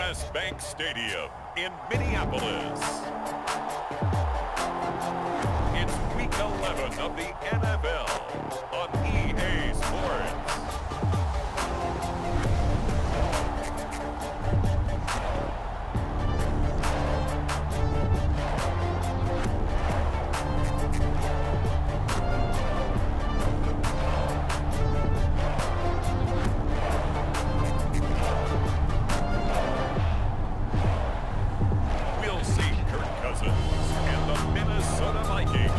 U.S. Bank Stadium in Minneapolis. It's Week 11 of the NFL on EA Sports. We'll see Kirk Cousins and the Minnesota Vikings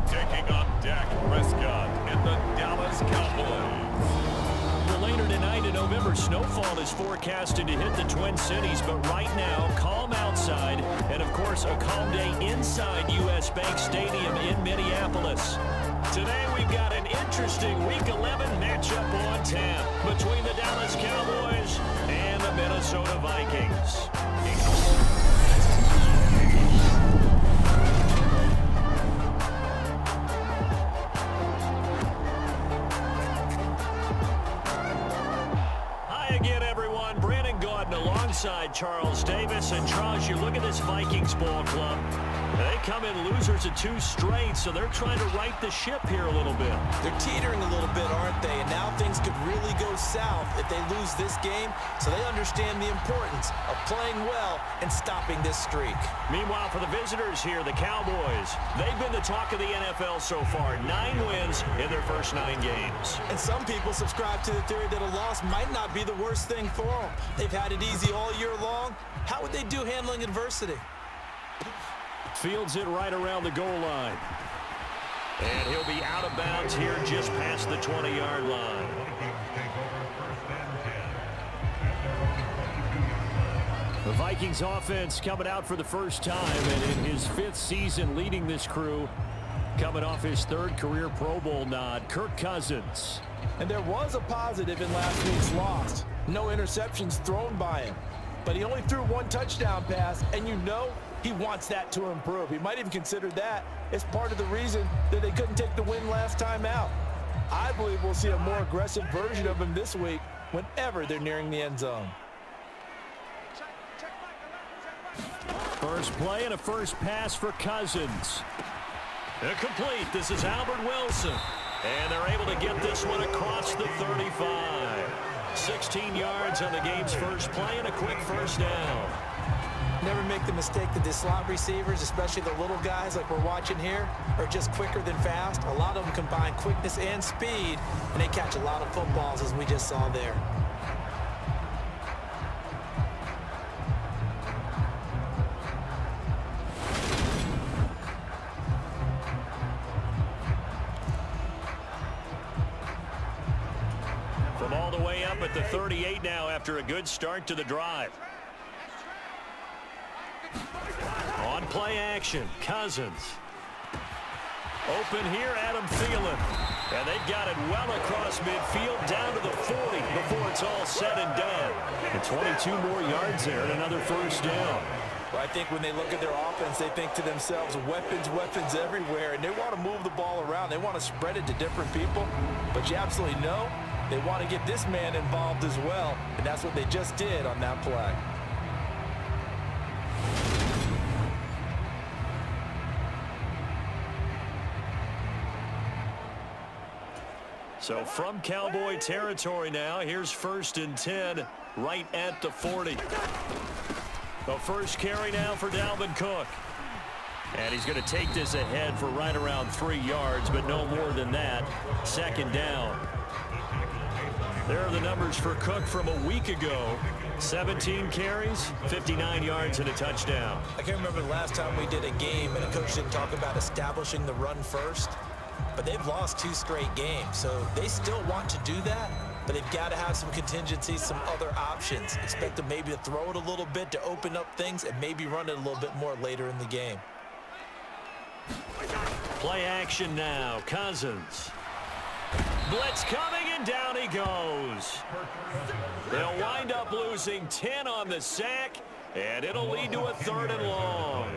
taking on Dak Prescott and the Dallas Cowboys. Well, later tonight in November, snowfall is forecasted to hit the Twin Cities, but right now, calm outside, and of course, a calm day inside U.S. Bank Stadium in Minneapolis. Today, we've got an interesting Week 11 matchup on tap between the Dallas Cowboys and the Minnesota Vikings. Alongside Charles Davis. And Charles, you look at this Vikings ball club. They come in losers of 2 straight, so they're trying to right the ship here a little bit. They're teetering a little bit, aren't they? And now things could really go south if they lose this game. So they understand the importance of playing well and stopping this streak. Meanwhile, for the visitors here, the Cowboys, they've been the talk of the NFL so far. 9 wins in their first 9 games. And some people subscribe to the theory that a loss might not be the worst thing for them. They've had it easy all year long. How would they do handling adversity? Fields it right around the goal line. And he'll be out of bounds here just past the 20-yard line. The Vikings offense coming out for the first time, and in his 5th season leading this crew, coming off his 3rd career Pro Bowl nod, Kirk Cousins. And there was a positive in last week's loss. No interceptions thrown by him. But he only threw 1 touchdown pass, and you know he wants that to improve. He might even consider that as part of the reason that they couldn't take the win last time out. I believe we'll see a more aggressive version of him this week whenever they're nearing the end zone. First play and a first pass for Cousins. Complete. This is Albert Wilson. And they're able to get this one across the 35. 16 yards on the game's first play and a quick first down. Never make the mistake that the slot receivers, especially the little guys like we're watching here, are just quicker than fast. A lot of them combine quickness and speed, and they catch a lot of footballs, as we just saw there. From all the way up at the 38 now after a good start to the drive. On play action, Cousins. Open here, Adam Thielen. And they've got it well across midfield down to the 40 before it's all said and done. And 22 more yards there and another first down. Well, I think when they look at their offense, they think to themselves, weapons, weapons everywhere. And they want to move the ball around. They want to spread it to different people. But you absolutely know they want to get this man involved as well. And that's what they just did on that play. So from Cowboy territory now, here's 1st and 10 right at the 40. The first carry now for Dalvin Cook. And he's going to take this ahead for right around 3 yards, but no more than that. 2nd down. There are the numbers for Cook from a week ago. 17 carries, 59 yards, and a touchdown. I can't remember the last time we did a game and a coach didn't talk about establishing the run first. But they've lost 2 straight games, so they still want to do that. But they've got to have some contingencies, some other options. Expect them maybe to throw it a little bit to open up things and maybe run it a little bit more later in the game. Play action now. Cousins. Blitz coming, and down he goes. They'll wind up losing 10 on the sack, and it'll lead to a 3rd and long.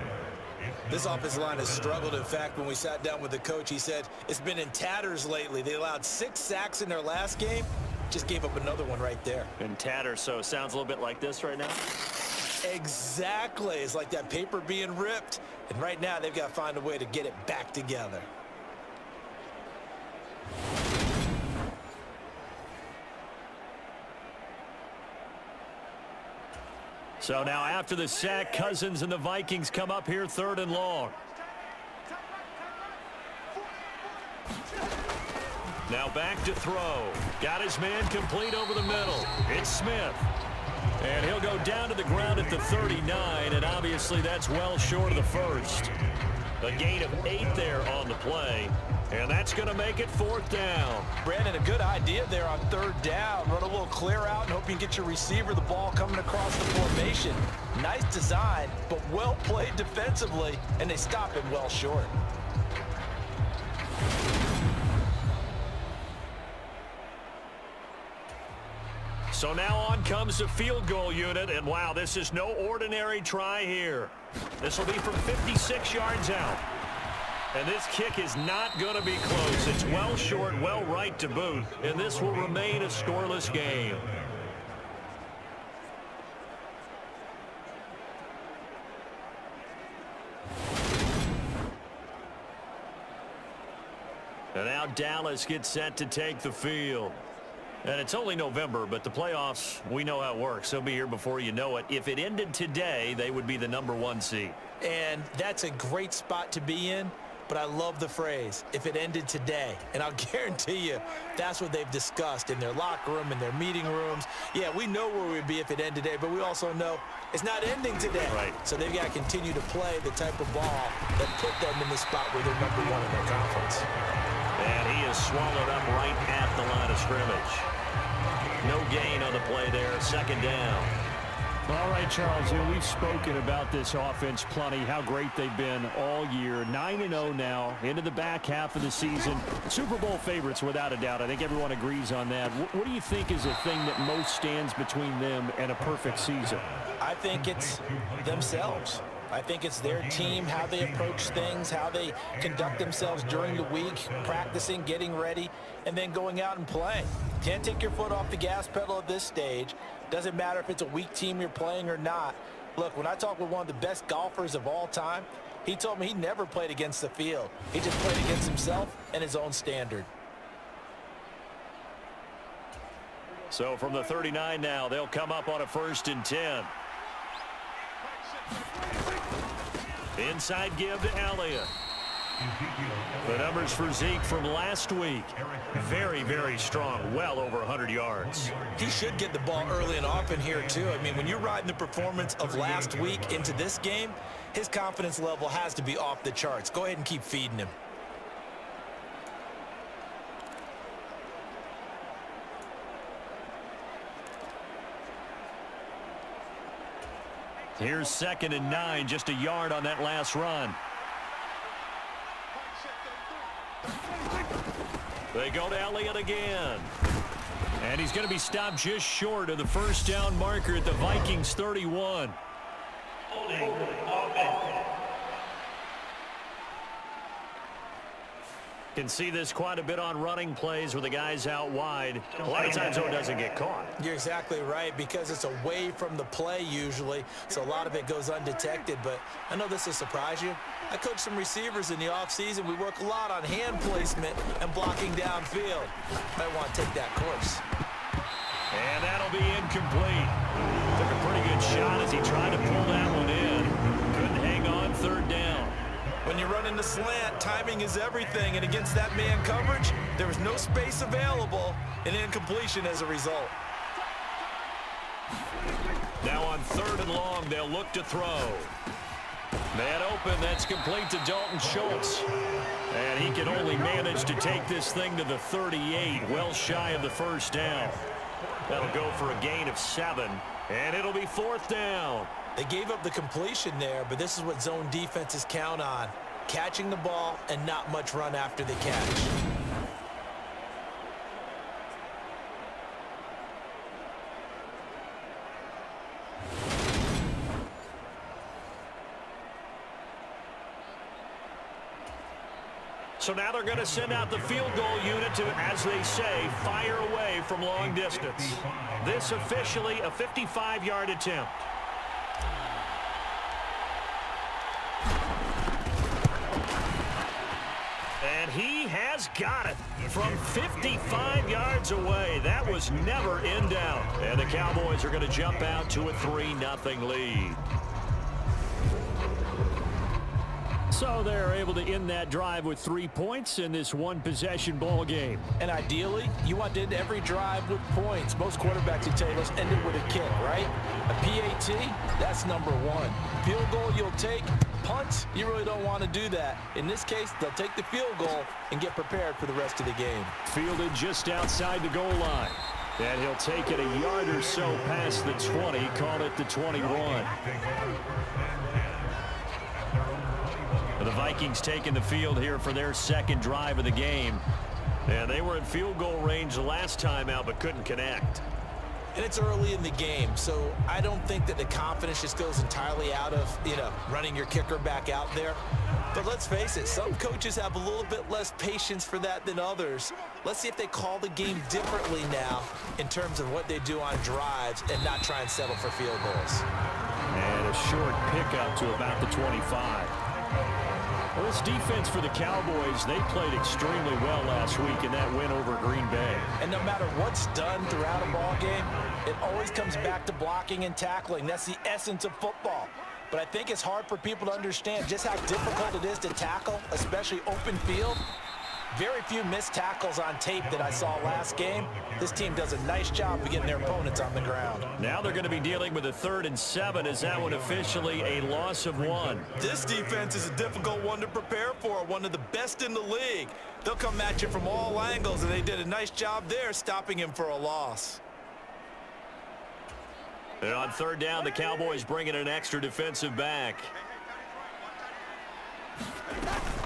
This offensive line has struggled. In fact, when we sat down with the coach, he said it's been in tatters lately. They allowed 6 sacks in their last game. Just gave up another one right there. In tatters, so it sounds a little bit like this right now. Exactly. It's like that paper being ripped. And right now, they've got to find a way to get it back together. So now after the sack, Cousins and the Vikings come up here 3rd and long. Now back to throw. Got his man complete over the middle. It's Smith. And he'll go down to the ground at the 39, and obviously that's well short of the first. A gain of 8 there on the play, and that's going to make it 4th down. Brandon, a good idea there on 3rd down. Run a little clear out and hope you can get your receiver the ball coming across the formation. Nice design, but well played defensively, and they stop him well short. So now on comes the field goal unit, and wow, this is no ordinary try here. This will be from 56 yards out. And this kick is not going to be close. It's well short, well right to boot, and this will remain a scoreless game. And now Dallas gets set to take the field. And it's only November, but the playoffs, we know how it works. They'll be here before you know it. If it ended today, they would be the #1 seed. And that's a great spot to be in, but I love the phrase, if it ended today. And I'll guarantee you, that's what they've discussed in their locker room, in their meeting rooms. Yeah, we know where we'd be if it ended today, but we also know it's not ending today. Right. So they've got to continue to play the type of ball that put them in the spot where they're #1 in their conference. And he is swallowed up right at the line of scrimmage. No gain on the play there, 2nd down. All right, Charles, we've spoken about this offense plenty, how great they've been all year. 9-0 now, into the back half of the season. Super Bowl favorites, without a doubt. I think everyone agrees on that. What do you think is the thing that most stands between them and a perfect season? I think it's themselves. I think it's their team, how they approach things, how they conduct themselves during the week, practicing, getting ready, and then going out and playing. Can't take your foot off the gas pedal at this stage. Doesn't matter if it's a weak team you're playing or not. Look, when I talk with one of the best golfers of all time, he told me he never played against the field. He just played against himself and his own standard. So from the 39 now, they'll come up on a 1st and 10. Inside give to Elliott. The numbers for Zeke from last week, very, very strong, well over 100 yards. He should get the ball early and often here, too. I mean, when you're riding the performance of last week into this game, his confidence level has to be off the charts. Go ahead and keep feeding him. Here's 2nd and 9, just a yard on that last run. They go to Elliott again. And he's going to be stopped just short of the 1st down marker at the Vikings 31. Can see this quite a bit on running plays where the guy's out wide. A lot of times, though, it doesn't get caught. You're exactly right, because it's away from the play usually, so a lot of it goes undetected. But I know this will surprise you. I coach some receivers in the offseason. We work a lot on hand placement and blocking downfield. Might want to take that course. And that'll be incomplete. Took a pretty good shot as he tried to pull that one in. Couldn't hang on, 3rd down. When you run in the slant, timing is everything, and against that man coverage, there was no space available, and incompletion as a result. Now on 3rd and long, they'll look to throw. Man open, that's complete to Dalton Schultz. And he can only manage to take this thing to the 38, well shy of the 1st down. That'll go for a gain of 7, and it'll be 4th down. They gave up the completion there, but this is what zone defenses count on. Catching the ball and not much run after the catch. So now they're going to send out the field goal unit to, as they say, fire away from long distance. This officially a 55-yard attempt. And he has got it from 55 yards away. That was never in doubt. And the Cowboys are going to jump out to a 3-0 lead. So they're able to end that drive with 3 points in this one-possession ball game. And ideally, you want to end every drive with points. Most quarterbacks would tell you, let's end it with a kick, right? A PAT, that's number one. Field goal you'll take. Punts, you really don't want to do that. In this case, they'll take the field goal and get prepared for the rest of the game. Fielded just outside the goal line. And he'll take it a yard or so past the 20, call it the 21. The Vikings taking the field here for their second drive of the game. And they were in field goal range last time out but couldn't connect. And it's early in the game, so I don't think that the confidence just goes entirely out of, running your kicker back out there. But let's face it, some coaches have a little bit less patience for that than others. Let's see if they call the game differently now in terms of what they do on drives and not try and settle for field goals. And a short pickup to about the 25. Well, this defense for the Cowboys, they played extremely well last week in that win over Green Bay. And no matter what's done throughout a ball game, it always comes back to blocking and tackling. That's the essence of football. But I think it's hard for people to understand just how difficult it is to tackle, especially open field. Very few missed tackles on tape that I saw last game. This team does a nice job of getting their opponents on the ground. Now they're going to be dealing with a 3rd and 7. Is that one officially a loss of 1? This defense is a difficult one to prepare for, one of the best in the league. They'll come at you from all angles, and they did a nice job there stopping him for a loss. And on 3rd down, the Cowboys bring in an extra defensive back.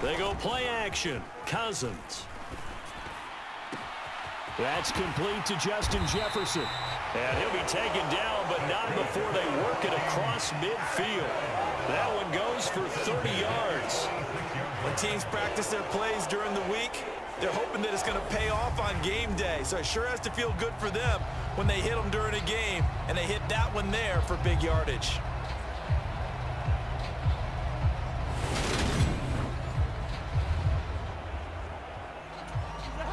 They go play action. Cousins. That's complete to Justin Jefferson. And he'll be taken down, but not before they work it across midfield. That one goes for 30 yards. When teams practice their plays during the week, they're hoping that it's going to pay off on game day. So it sure has to feel good for them when they hit them during a game, and they hit that one there for big yardage.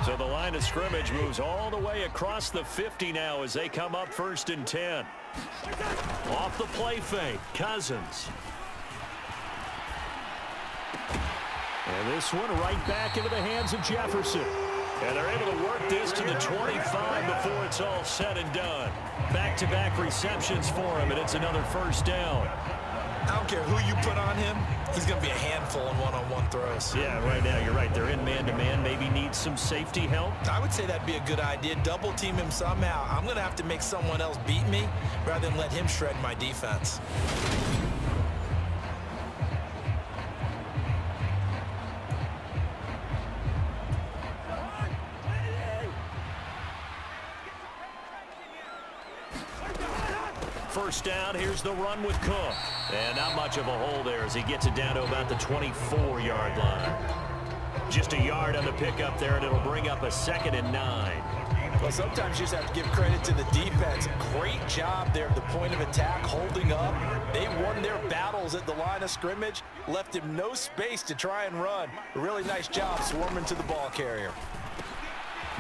So the line of scrimmage moves all the way across the 50 now as they come up 1st and 10. Off the play fake, Cousins. And this one right back into the hands of Jefferson. And they're able to work this to the 25 before it's all said and done. Back-to-back receptions for him, and it's another 1st down. I don't care who you put on him, he's going to be a handful in one-on-one throws. Yeah, right now you're right. They're in man-to-man. Maybe needs some safety help. I would say that'd be a good idea. Double team him somehow. I'm going to have to make someone else beat me rather than let him shred my defense. First down, here's the run with Cook. And not much of a hole there as he gets it down to about the 24-yard line. Just a yard on the pickup there, and it'll bring up a 2nd and 9. Well, sometimes you just have to give credit to the defense. Great job there at the point of attack, holding up. They won their battles at the line of scrimmage, left him no space to try and run. A really nice job swarming to the ball carrier.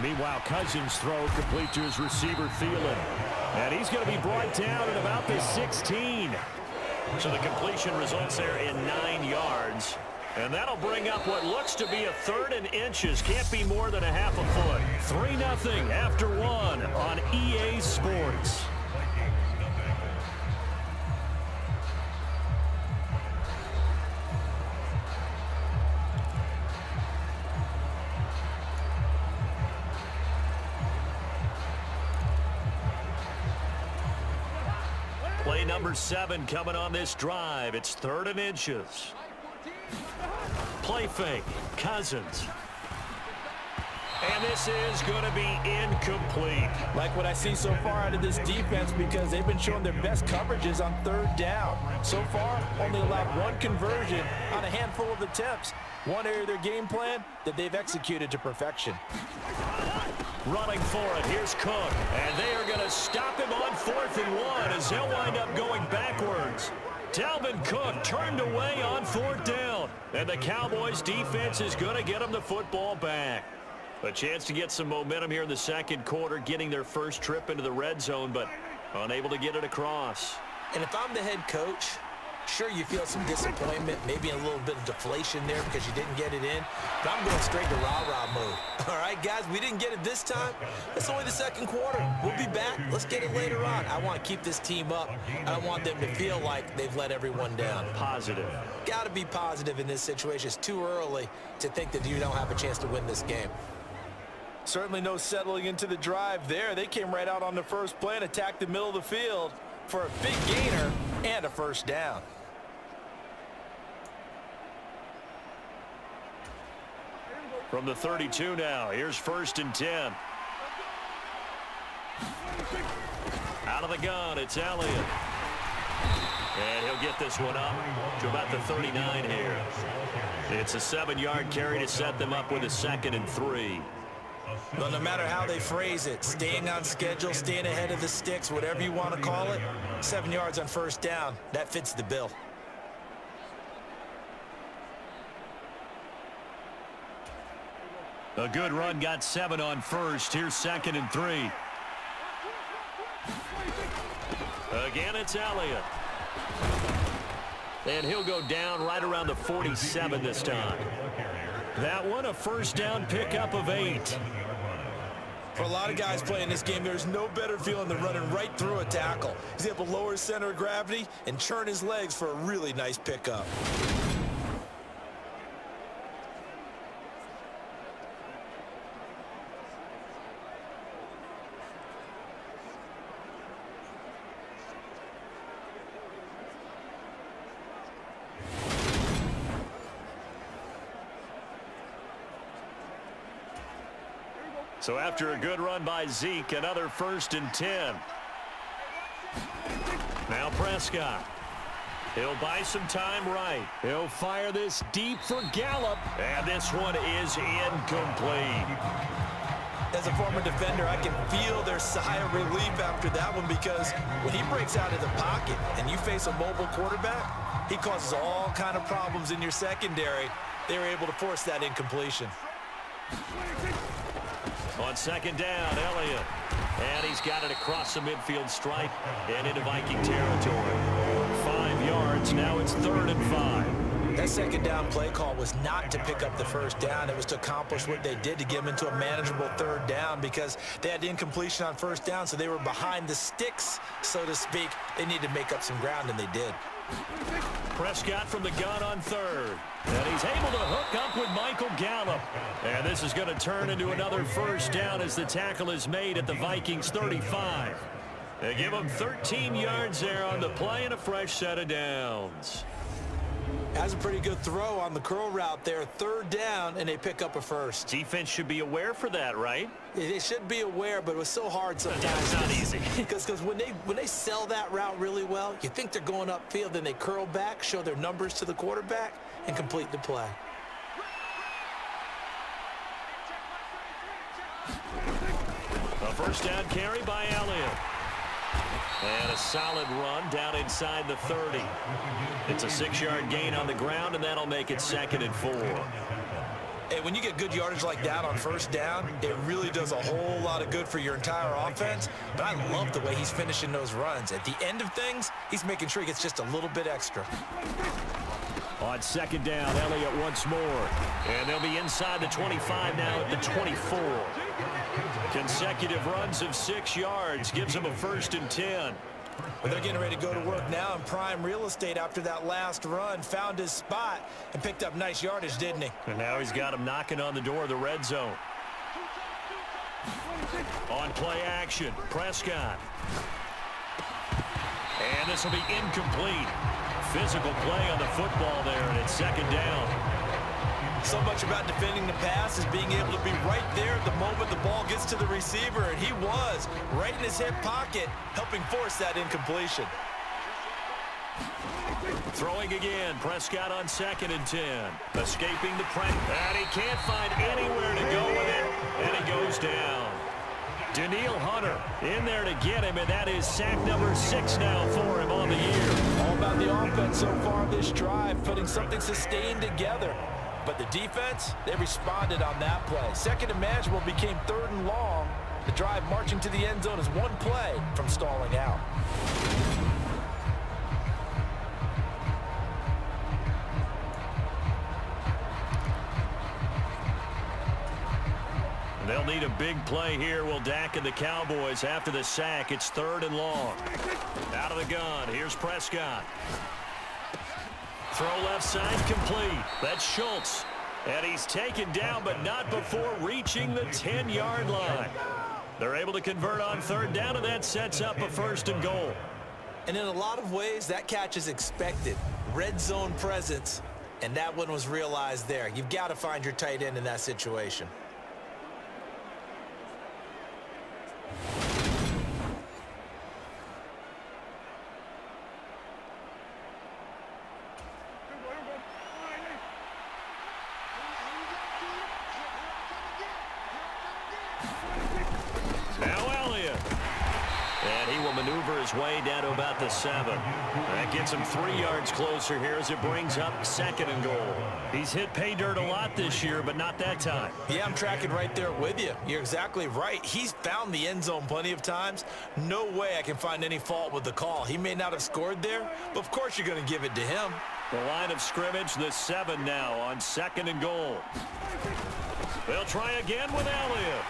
Meanwhile, Cousins' throw complete to his receiver, Thielen. And he's going to be brought down at about the 16. So the completion results there in 9 yards. And that'll bring up what looks to be a 3rd and inches. Can't be more than a half a foot. 3-0 after 1 on EA Sports. Play number 7 coming on this drive. It's 3rd and inches. Play fake, Cousins. And this is going to be incomplete. Like what I see so far out of this defense because they've been showing their best coverages on 3rd down. So far, only allowed 1 conversion on a handful of attempts. One area of their game plan that they've executed to perfection. Running for it, here's Cook. And they are going to stop him on 4th and 1 as he'll wind up going backwards. Dalvin Cook turned away on 4th down. And the Cowboys defense is going to get them the football back. A chance to get some momentum here in the second quarter, getting their first trip into the red zone, but unable to get it across. And if I'm the head coach, sure, you feel some disappointment, maybe a little bit of deflation there because you didn't get it in. But I'm going straight to rah-rah mode. All right, guys, we didn't get it this time. It's only the second quarter. We'll be back. Let's get it later on. I want to keep this team up. I don't want them to feel like they've let everyone down. Positive. Got to be positive in this situation. It's too early to think that you don't have a chance to win this game. Certainly no settling into the drive there. They came right out on the first play and attacked the middle of the field for a big gainer and a first down. From the 32 now, here's 1st and 10. Out of the gun, it's Elliott. And he'll get this one up to about the 39 here. It's a 7-yard carry to set them up with a 2nd and 3. Well, no matter how they phrase it, staying on schedule, staying ahead of the sticks, whatever you want to call it, 7 yards on first down, that fits the bill. A good run, got 7 on first. Here's 2nd and 3. Again, it's Elliott. And he'll go down right around the 47 this time. That one, a first down pickup of 8. For a lot of guys playing this game, there's no better feeling than running right through a tackle. He's able to lower his center of gravity and churn his legs for a really nice pickup. So after a good run by Zeke, another 1st and 10. Now Prescott. He'll buy some time right. He'll fire this deep for Gallup. And this one is incomplete. As a former defender, I can feel their sigh of relief after that one, because when he breaks out of the pocket and you face a mobile quarterback, he causes all kind of problems in your secondary. They were able to force that incompletion. On 2nd down, Elliott. And he's got it across the midfield stripe and into Viking territory. 5 yards. Now it's 3rd and 5. That 2nd down play call was not to pick up the first down. It was to accomplish what they did, to get them into a manageable 3rd down, because they had incompletion on first down, so they were behind the sticks, so to speak. They needed to make up some ground, and they did. Prescott from the gun on 3rd. And he's able to hook up with Michael Gallup. And this is going to turn into another first down as the tackle is made at the Vikings 35. They give him 13 yards there on the play and a fresh set of downs. Has a pretty good throw on the curl route there. 3rd down, and they pick up a first. Defense should be aware for that, right? They should be aware, but it was so hard sometimes. It's not easy. Because when they sell that route really well, you think they're going upfield, then they curl back, show their numbers to the quarterback, and complete the play. A first down carry by Elliott. And a solid run down inside the 30. It's a 6-yard gain on the ground, and that'll make it 2nd and 4. Hey, when you get good yardage like that on first down, it really does a whole lot of good for your entire offense. But I love the way he's finishing those runs. At the end of things, he's making sure he gets just a little bit extra. On 2nd down, Elliott once more. And they'll be inside the 25 now at the 24. Consecutive runs of 6 yards gives them a 1st and 10. Well, they're getting ready to go to work now in prime real estate after that last run. Found his spot and picked up nice yardage, didn't he? And now he's got him knocking on the door of the red zone. On play action, Prescott. And this will be incomplete. Physical play on the football there, and it's 2nd down. So much about defending the pass is being able to be right there at the moment the ball gets to the receiver, and he was right in his hip pocket, helping force that incompletion. Throwing again, Prescott on 2nd and 10. Escaping the pressure, and he can't find anywhere to go with it, and he goes down. Daniil Hunter in there to get him, and that is sack number 6 now for him on the year. All about on the offense so far this drive, putting something sustained together. But the defense, they responded on that play. Second and manageable became 3rd and long. The drive marching to the end zone is one play from stalling out. They'll need a big play here, will Dak and the Cowboys. After the sack, it's 3rd and long. Out of the gun, here's Prescott. Throw left side complete. That's Schultz. And he's taken down, but not before reaching the 10-yard line. They're able to convert on 3rd down, and that sets up a 1st and goal. And in a lot of ways, that catch is expected. Red zone presence, and that one was realized there. You've got to find your tight end in that situation. His way down to about the 7. That gets him 3 yards closer here as it brings up 2nd and goal. He's hit pay dirt a lot this year, but not that time. Yeah, I'm tracking right there with you. You're exactly right. He's found the end zone plenty of times. No way I can find any fault with the call. He may not have scored there, but of course you're going to give it to him. The line of scrimmage, the 7 now on 2nd and goal. They'll try again with Elliott.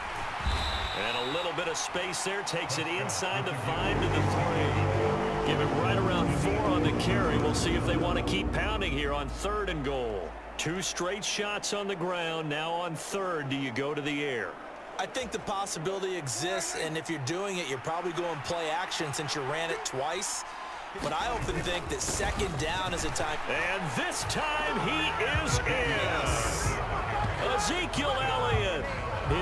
And a little bit of space there, takes it inside the 5 to the 3. Give him right around 4 on the carry. We'll see if they want to keep pounding here on 3rd and goal. 2 straight shots on the ground. Now on 3rd, do you go to the air? I think the possibility exists, and if you're doing it, you're probably going play action since you ran it twice. But I often think that 2nd down is a time. And this time he is in. Ezekiel Elliott.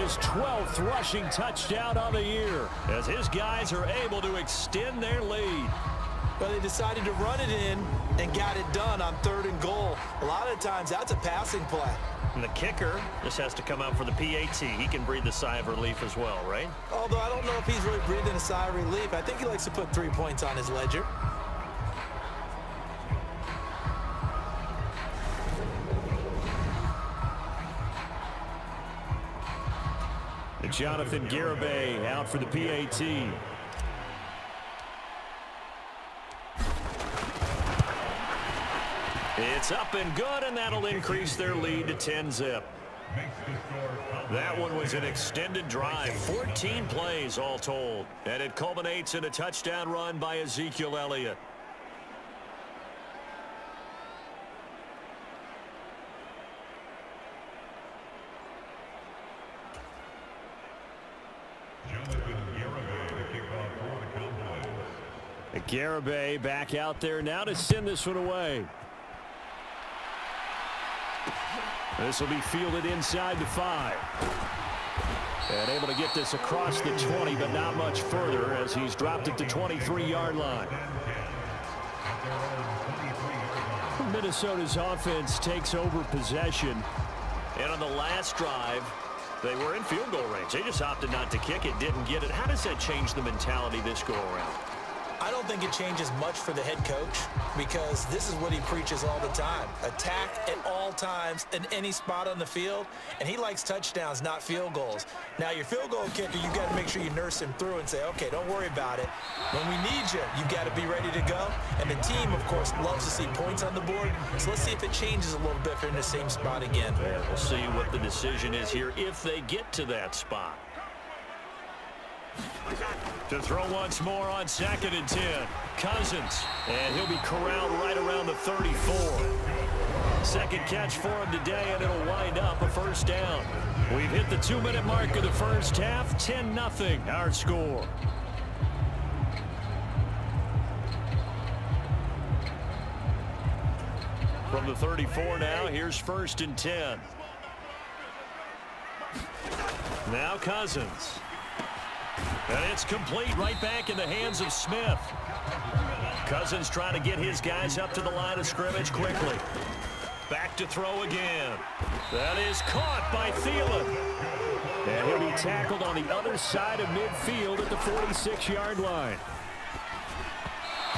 His 12th rushing touchdown on the year, as his guys are able to extend their lead. But they decided to run it in and got it done on 3rd and goal. A lot of times that's a passing play. And the kicker just has to come out for the PAT. He can breathe a sigh of relief as well, right? Although I don't know if he's really breathing a sigh of relief. I think he likes to put 3 points on his ledger. Jonathan Garibay out for the PAT. It's up and good, and that'll increase their lead to 10-zip. That one was an extended drive, 14 plays all told. And it culminates in a touchdown run by Ezekiel Elliott. Garibay back out there now to send this one away. This will be fielded inside the 5. And able to get this across the 20, but not much further as he's dropped it to 23-yard line. Minnesota's offense takes over possession. And on the last drive, they were in field goal range. They just opted not to kick it, didn't get it. How does that change the mentality this go around? I don't think it changes much for the head coach because this is what he preaches all the time. Attack at all times in any spot on the field, and he likes touchdowns, not field goals. Now, your field goal kicker, you've got to make sure you nurse him through and say, okay, don't worry about it. When we need you, you've got to be ready to go. And the team, of course, loves to see points on the board. So let's see if it changes a little bit if they're in the same spot again. Yeah, we'll see what the decision is here if they get to that spot. To throw once more on 2nd and 10. Cousins. And he'll be corralled right around the 34. Second catch for him today, and it'll wind up a 1st down. We've hit the 2-minute mark of the first half. 10-0 our score. From the 34 now, here's 1st and 10. Now Cousins. And it's complete right back in the hands of Smith. Cousins trying to get his guys up to the line of scrimmage quickly. Back to throw again. That is caught by Thielen. And he'll be tackled on the other side of midfield at the 46-yard line.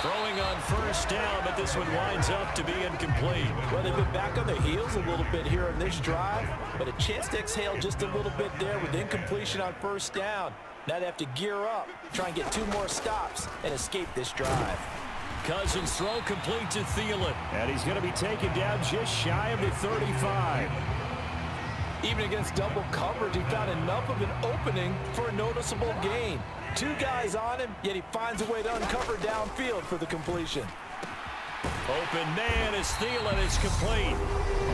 Throwing on first down, but this one winds up to be incomplete. Well, they've been back on their heels a little bit here in this drive, but a chance to exhale just a little bit there with incompletion on first down. Now they have to gear up, try and get 2 more stops, and escape this drive. Cousins throw complete to Thielen. And he's going to be taken down just shy of the 35. Even against double coverage, he found enough of an opening for a noticeable gain. 2 guys on him, yet he finds a way to uncover downfield for the completion. Open man as Thielen is complete.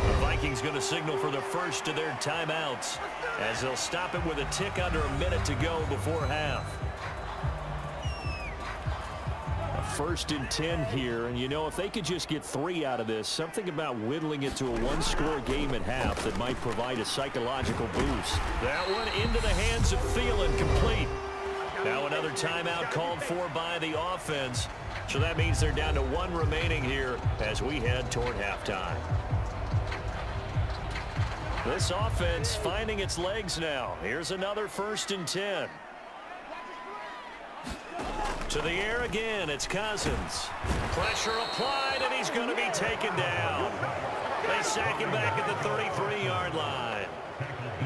The Vikings going to signal for the first of their timeouts as they'll stop it with a tick under a minute to go before half. A 1st and 10 here, and you know, if they could just get 3 out of this, something about whittling it to a 1-score game at half that might provide a psychological boost. That one into the hands of Thielen, complete. Now another timeout called for by the offense. So that means they're down to 1 remaining here as we head toward halftime. This offense finding its legs now. Here's another 1st and 10. To the air again, it's Cousins. Pressure applied, and he's going to be taken down. They sack him back at the 33-yard line.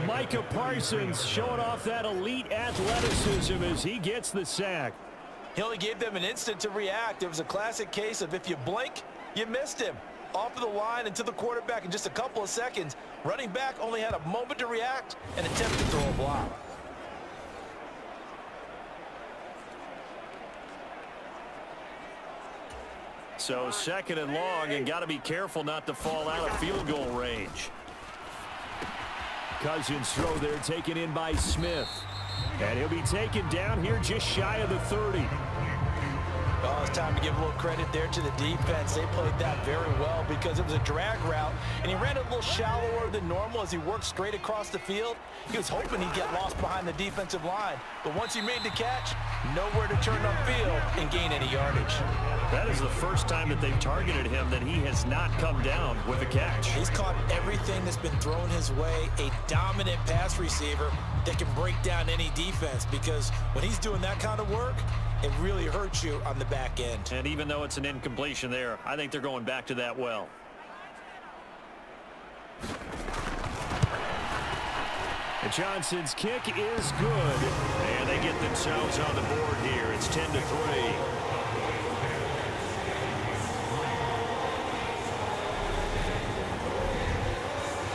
Micah Parsons showing off that elite athleticism as he gets the sack. He only gave them an instant to react. It was a classic case of if you blink, you missed him. Off of the line and to the quarterback in just a couple of seconds. Running back only had a moment to react and attempt to throw a block. So 2nd and long, and got to be careful not to fall out of field goal range. Cousins throw there taken in by Smith. And he'll be taken down here just shy of the 30. Oh, it's time to give a little credit there to the defense. They played that very well because it was a drag route, and he ran it a little shallower than normal as he worked straight across the field. He was hoping he'd get lost behind the defensive line, but once he made the catch, nowhere to turn upfield and gain any yardage. That is the first time that they've targeted him that he has not come down with a catch. He's caught everything that's been thrown his way, a dominant pass receiver that can break down any defense, because when he's doing that kind of work, it really hurts you on the back end. And even though it's an incompletion there, I think they're going back to that well. And Johnson's kick is good. And they get themselves on the board here. It's 10-3.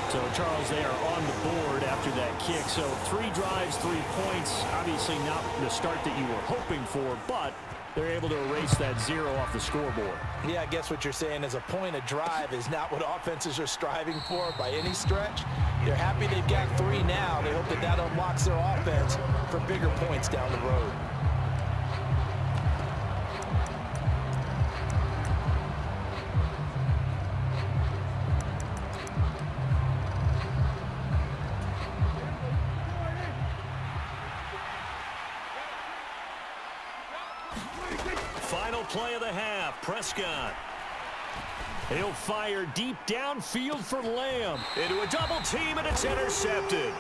So, Charles, they are on the board after that kick. So 3 drives, 3 points. Obviously not the start that you were hoping for, but they're able to erase that 0 off the scoreboard. Yeah, I guess what you're saying is a point a drive is not what offenses are striving for by any stretch. They're happy they've got 3 now. They hope that that unlocks their offense for bigger points down the road. Final play of the half, Prescott. He'll fire deep downfield for Lamb. Into a double team, and it's intercepted.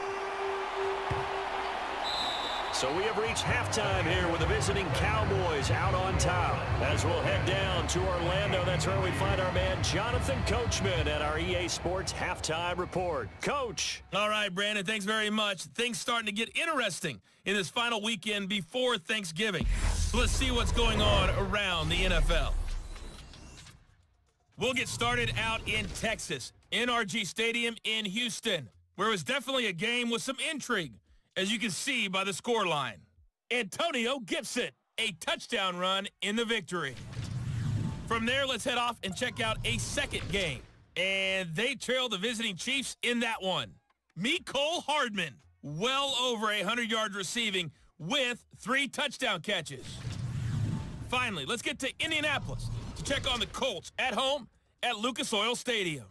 So we have reached halftime here with the visiting Cowboys out on top. As we'll head down to Orlando, that's where we find our man Jonathan Coachman at our EA Sports Halftime Report. Coach. All right, Brandon, thanks very much. Things starting to get interesting in this final weekend before Thanksgiving. So let's see what's going on around the NFL. We'll get started out in Texas, NRG Stadium in Houston, where it was definitely a game with some intrigue, as you can see by the scoreline. Antonio Gibson, a touchdown run in the victory. From there, let's head off and check out a second game. And they trailed the visiting Chiefs in that one. Mecole Hardman, well over 100 yards receiving with 3 touchdown catches. Finally, let's get to Indianapolis to check on the Colts at home at Lucas Oil Stadium.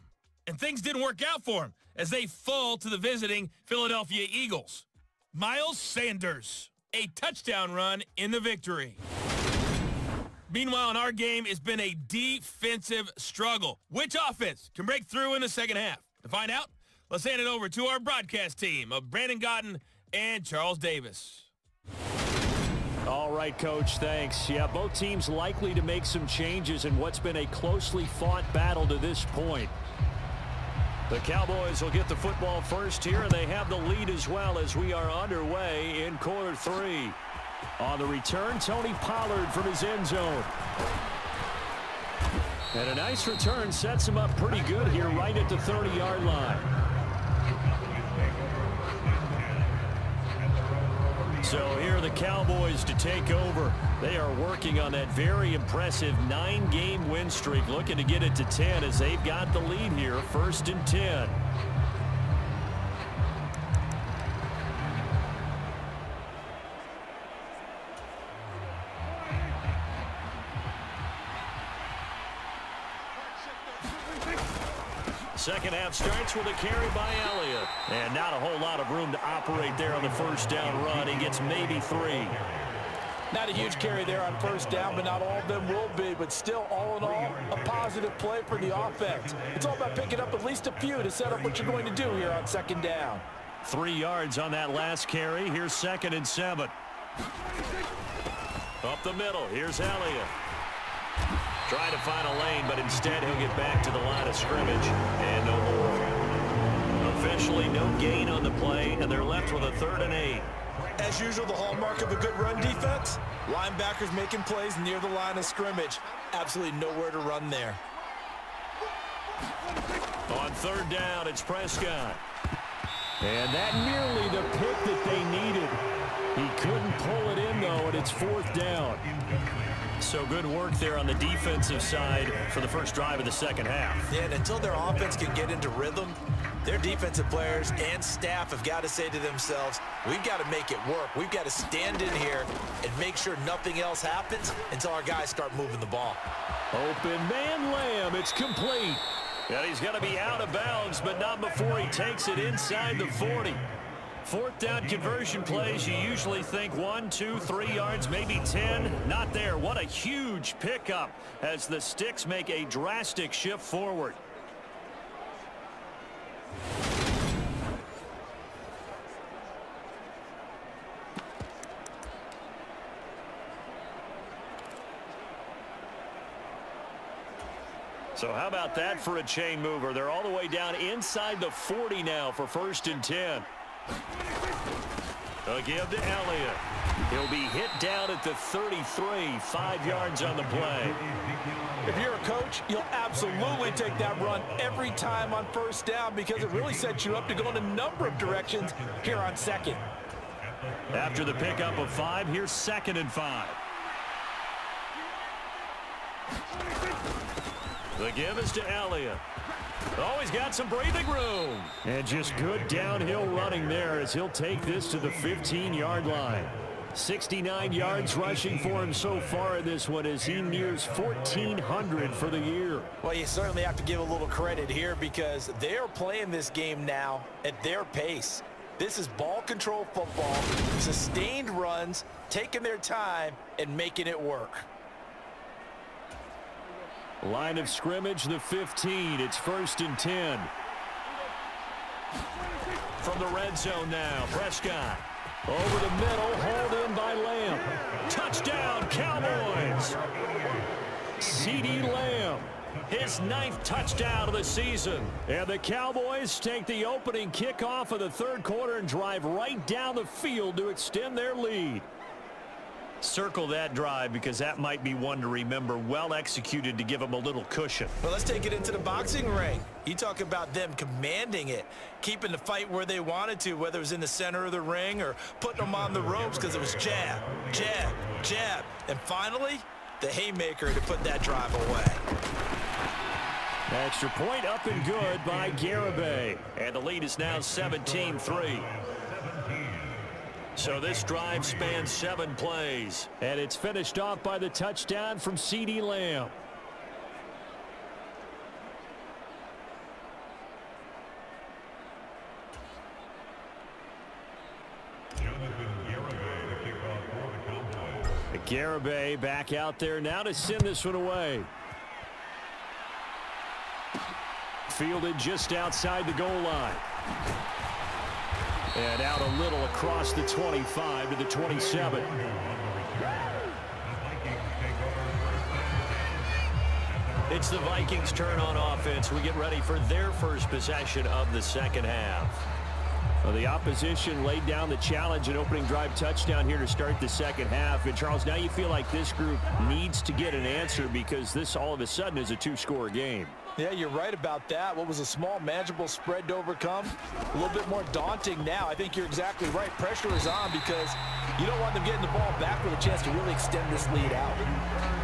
And things didn't work out for them as they fall to the visiting Philadelphia Eagles. Miles Sanders, a touchdown run in the victory. Meanwhile, in our game, it's been a defensive struggle. Which offense can break through in the second half? To find out, let's hand it over to our broadcast team of Brandon Gotten and Charles Davis. All right, Coach, thanks. Yeah, both teams likely to make some changes in what's been a closely fought battle to this point. The Cowboys will get the football first here, and they have the lead as well as we are underway in quarter 3. On the return, Tony Pollard from his end zone. And a nice return sets him up pretty good here right at the 30-yard line. So here are the Cowboys to take over. They are working on that very impressive 9-game win streak, looking to get it to 10 as they've got the lead here, 1st and 10. Second half starts with a carry by Elliott. And not a whole lot of room to operate there on the first down run. He gets maybe 3. Not a huge carry there on first down, but not all of them will be. But still, all in all, a positive play for the offense. It's all about picking up at least a few to set up what you're going to do here on second down. 3 yards on that last carry. Here's 2nd and 7. Up the middle. Here's Elliott. Trying to find a lane, but instead he'll get back to the line of scrimmage. And no more. Officially no gain on the play, and they're left with a 3rd and 8. As usual, the hallmark of a good run defense, linebackers making plays near the line of scrimmage. Absolutely nowhere to run there. On 3rd down, it's Prescott. And that nearly the pick that they needed. He couldn't pull it in, though, and it's 4th down. So good work there on the defensive side for the first drive of the second half. Yeah, and until their offense can get into rhythm, their defensive players and staff have got to say to themselves, we've got to make it work. We've got to stand in here and make sure nothing else happens until our guys start moving the ball. Open man Lamb. It's complete. And he's going to be out of bounds, but not before he takes it inside the 40. 4th down conversion plays, you usually think 1, 2, 3 yards, maybe 10. Not there. What a huge pickup as the Sticks make a drastic shift forward. So how about that for a chain mover? They're all the way down inside the 40 now for 1st and 10. A give to Elliott. He'll be hit down at the 33, 5 yards on the play. If you're a coach, you'll absolutely take that run every time on first down because it really sets you up to go in a number of directions here on 2nd. After the pickup of 5, here's 2nd and 5. The give is to Elliott. Oh, he's got some breathing room. And just good downhill running there as he'll take this to the 15-yard line. 69 yards rushing for him so far in this one as he nears 1,400 for the year. Well, you certainly have to give a little credit here because they're playing this game now at their pace. This is ball control football, sustained runs, taking their time and making it work. Line of scrimmage, the 15. It's 1st and 10. From the red zone now, Prescott. Over the middle, hauled in by Lamb. Touchdown, Cowboys! CeeDee Lamb, his 9th touchdown of the season. And the Cowboys take the opening kickoff of the 3rd quarter and drive right down the field to extend their lead. Circle that drive because that might be one to remember. Well executed to give them a little cushion. Well, let's take it into the boxing ring. You talk about them commanding it, keeping the fight where they wanted to, whether it was in the center of the ring or putting them on the ropes because it was jab, jab, jab. And finally, the haymaker to put that drive away. Extra point up and good by Garibay. And the lead is now 17-3. So this drive spans 7 plays. And it's finished off by the touchdown from CeeDee Lamb. Garibay back out there now to send this one away. Fielded just outside the goal line. And out a little across the 25 to the 27. It's the Vikings' turn on offense. We get ready for their first possession of the second half. Well, the opposition laid down the challenge, an opening drive touchdown here to start the second half. And, Charles, now you feel like this group needs to get an answer because this all of a sudden is a two-score game. Yeah, you're right about that. What was a small, manageable spread to overcome? A little bit more daunting now. I think you're exactly right. Pressure is on because you don't want them getting the ball back with a chance to really extend this lead out.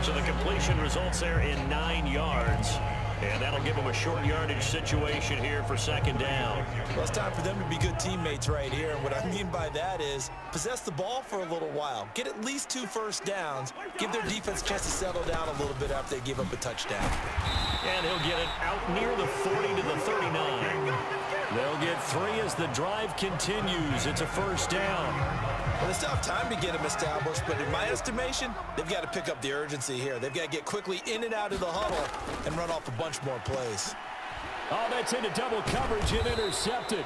So the completion results there in 9 yards. And that'll give them a short yardage situation here for second down. Well, it's time for them to be good teammates right here. And what I mean by that is possess the ball for a little while. Get at least 2 first downs. Give their defense a chance to settle down a little bit after they give up a touchdown. And he'll get it out near the 40 to the 39. They'll get 3 as the drive continues. It's a first down. Well, they still have time to get them established, but in my estimation, they've got to pick up the urgency here. They've got to get quickly in and out of the huddle and run off a bunch more plays. Oh, that's into double coverage and intercepted.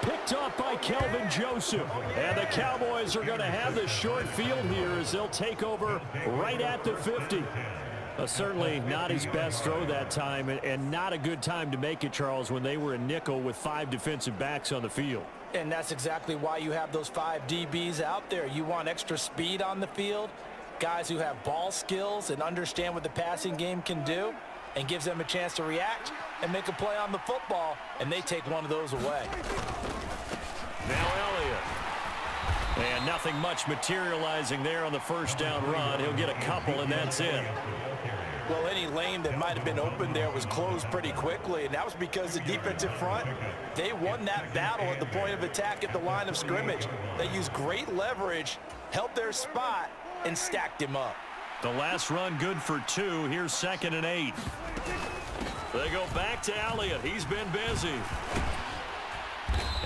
Picked off by Kelvin Joseph. And the Cowboys are going to have the short field here as they'll take over right at the 50. Certainly not his best throw that time, and not a good time to make it, Charles, when they were a nickel with 5 defensive backs on the field. And that's exactly why you have those 5 DBs out there. You want extra speed on the field, guys who have ball skills and understand what the passing game can do, and gives them a chance to react and make a play on the football, and they take one of those away. Now Elliott. And nothing much materializing there on the first down run. He'll get a couple, and that's it. Well, any lane that might have been open there was closed pretty quickly, and that was because the defensive front, they won that battle at the point of attack at the line of scrimmage. They used great leverage, held their spot, and stacked him up. The last run good for 2. Here's 2nd and 8. They go back to Elliott. He's been busy.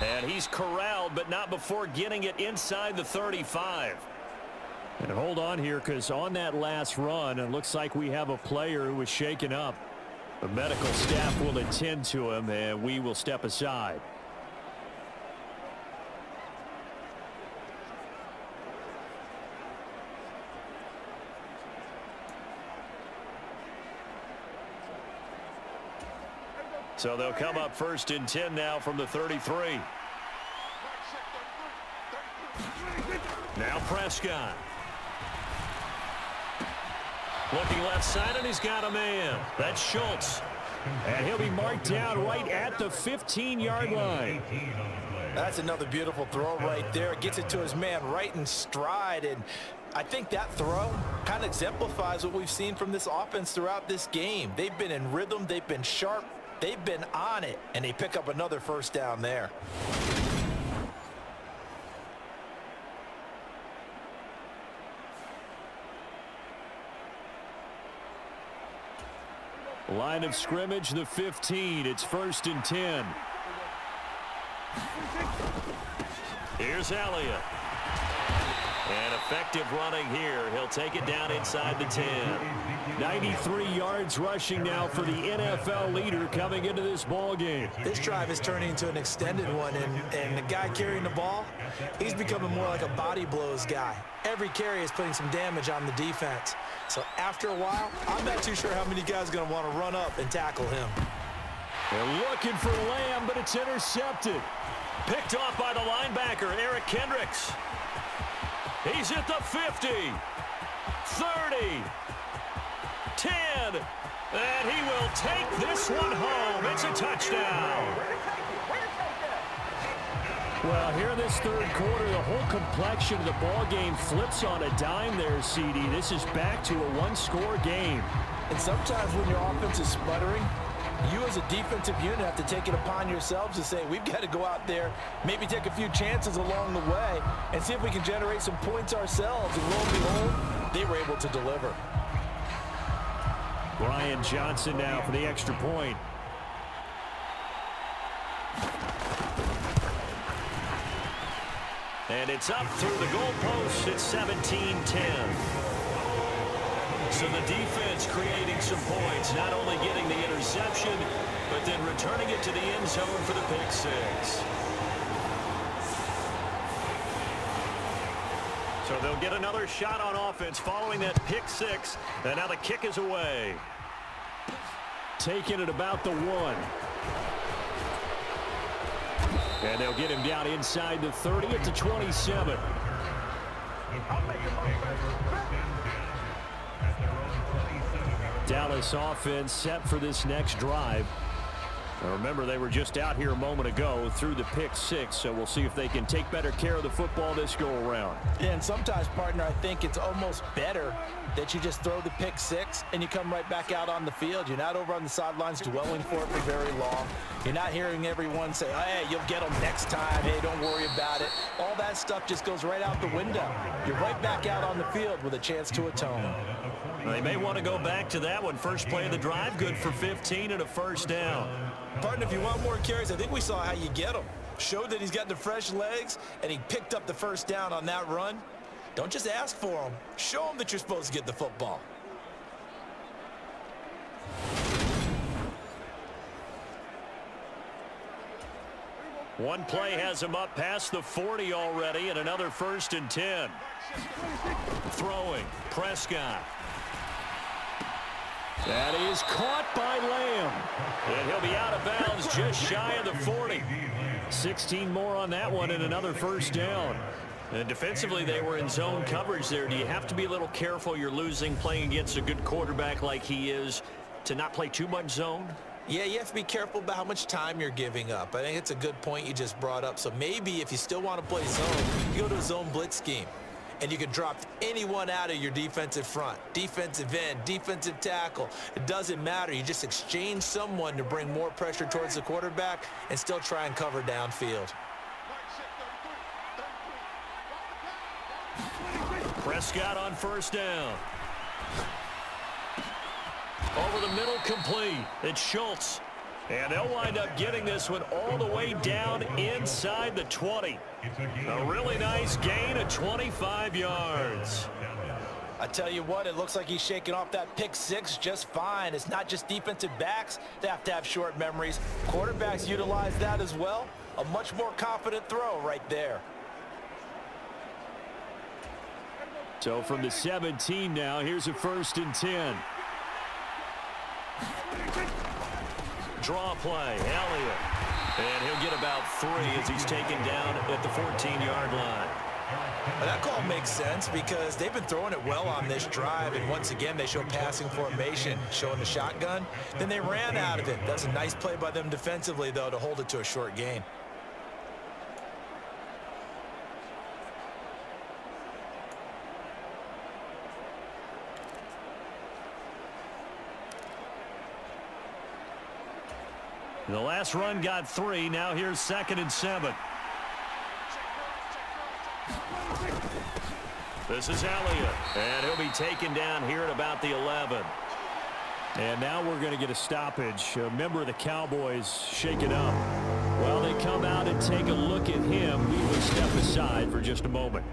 And he's corralled, but not before getting it inside the 35. And hold on here, because on that last run, it looks like we have a player who was shaken up. The medical staff will attend to him, and we will step aside. So they'll come up 1st and 10 now from the 33. Now Prescott. Looking left side, and he's got a man. That's Schultz. And he'll be marked down right at the 15-yard line. That's another beautiful throw right there. Gets it to his man right in stride, and I think that throw kind of exemplifies what we've seen from this offense throughout this game. They've been in rhythm, they've been sharp, they've been on it, and they pick up another first down there. Line of scrimmage, the 15. It's 1st and 10. Here's Elliott. And effective running here. He'll take it down inside the 10. 93 yards rushing now for the NFL leader coming into this ball game. This drive is turning into an extended one, and the guy carrying the ball, he's becoming more like a body blows guy. Every carry is putting some damage on the defense. So after a while, I'm not too sure how many guys are going to want to run up and tackle him. They're looking for Lamb, but it's intercepted. Picked off by the linebacker, Eric Kendricks. He's at the 50, 30, 10, and he will take this one home. It's a touchdown. Well, here in this third quarter, the whole complexion of the ball game flips on a dime there, CD. This is back to a one-score game. And sometimes when your offense is sputtering, you as a defensive unit have to take it upon yourselves to say, we've got to go out there, maybe take a few chances along the way, and see if we can generate some points ourselves. And lo and behold, they were able to deliver. Brian Johnson now for the extra point. And it's up through the goalpost. It's 17-10. So the defense creating some points, not only getting the interception, but then returning it to the end zone for the pick six. So they'll get another shot on offense following that pick six, and now the kick is away. taken at about the 1. And they'll get him down inside the 30 at the 27. Dallas offense set for this next drive. Now remember, they were just out here a moment ago through the pick 6, so we'll see if they can take better care of the football this go-around. Yeah, and sometimes, partner, I think it's almost better that you just throw the pick 6 and you come right back out on the field. You're not over on the sidelines dwelling for it for very long. You're not hearing everyone say, hey, you'll get them next time. Hey, don't worry about it. All that stuff just goes right out the window. You're right back out on the field with a chance to atone. They may want to go back to that one. First play of the drive, good for 15 and a first down. Partner, if you want more carries, I think we saw how you get them. Showed that he's got the fresh legs, and he picked up the first down on that run. Don't just ask for them. Show them that you're supposed to get the football. One play has him up past the 40 already, and another 1st and 10. Throwing, Prescott. That is caught by Lamb. And he'll be out of bounds just shy of the 40. 16 more on that one and another first down. And defensively, they were in zone coverage there. Do you have to be a little careful? You're losing, playing against a good quarterback like he is, to not play too much zone? Yeah, you have to be careful about how much time you're giving up. I think it's a good point you just brought up. So maybe if you still want to play zone, you go to a zone blitz scheme. And you can drop anyone out of your defensive front, defensive end, defensive tackle. It doesn't matter. You just exchange someone to bring more pressure towards the quarterback and still try and cover downfield. Prescott on first down. Over the middle, complete. It's Schultz. And they'll wind up getting this one all the way down inside the 20. A really nice gain of 25 yards. I tell you what, it looks like he's shaking off that pick 6 just fine. It's not just defensive backs that have to have short memories. Quarterbacks utilize that as well. A much more confident throw right there. So from the 17 now, here's a 1st and 10. Draw play, Elliott. And he'll get about 3 as he's taken down at the 14-yard line. Well, that call makes sense because they've been throwing it well on this drive, and once again they show passing formation, showing the shotgun. Then they ran out of it. That's a nice play by them defensively, though, to hold it to a short gain. The last run got 3. Now here's 2nd and 7. This is Elliott. And he'll be taken down here at about the 11. And now we're going to get a stoppage. A member of the Cowboys shaken up. While they come out and take a look at him, we will step aside for just a moment.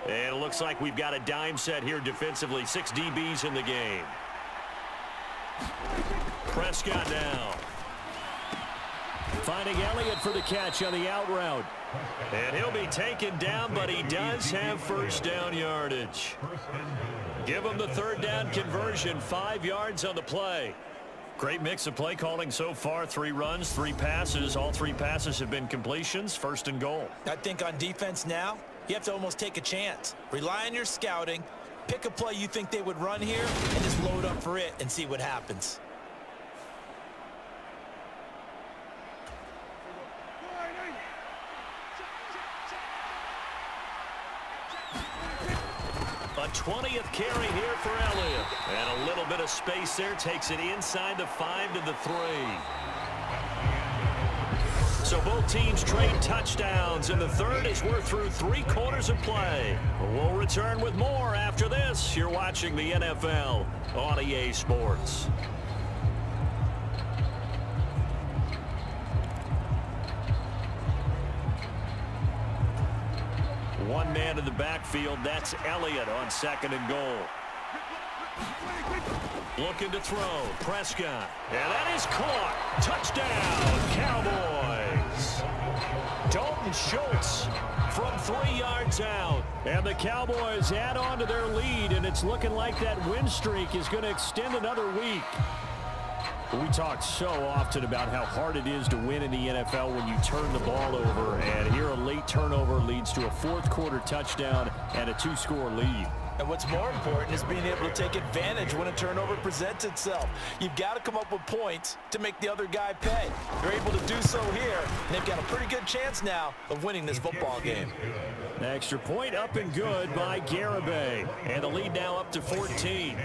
And it looks like we've got a dime set here defensively. 6 DBs in the game. Prescott now. Finding Elliott for the catch on the out route. And he'll be taken down, but he does have first down yardage. Give him the 3rd down conversion. 5 yards on the play. Great mix of play calling so far. 3 runs, 3 passes. All 3 passes have been completions. 1st and goal. I think on defense now, you have to almost take a chance. Rely on your scouting. Pick a play you think they would run here and just load up for it and see what happens. A 20th carry here for Elliott. And a little bit of space there. Takes it inside the 5 to the 3. So both teams trade touchdowns, and the 3rd as we're through 3 quarters of play. We'll return with more after this. You're watching the NFL on EA Sports. One man in the backfield. That's Elliott on 2nd and goal. Looking to throw. Prescott. And that is caught. Touchdown, Cowboys. Dalton Schultz from 3 yards out. And the Cowboys add on to their lead, and it's looking like that win streak is going to extend another week. We talk so often about how hard it is to win in the NFL when you turn the ball over, and here a late turnover leads to a fourth-quarter touchdown and a 2-score lead. And what's more important is being able to take advantage when a turnover presents itself. You've got to come up with points to make the other guy pay. They're able to do so here, and they've got a pretty good chance now of winning this football game. Extra point up and good by Garibay, and the lead now up to 14.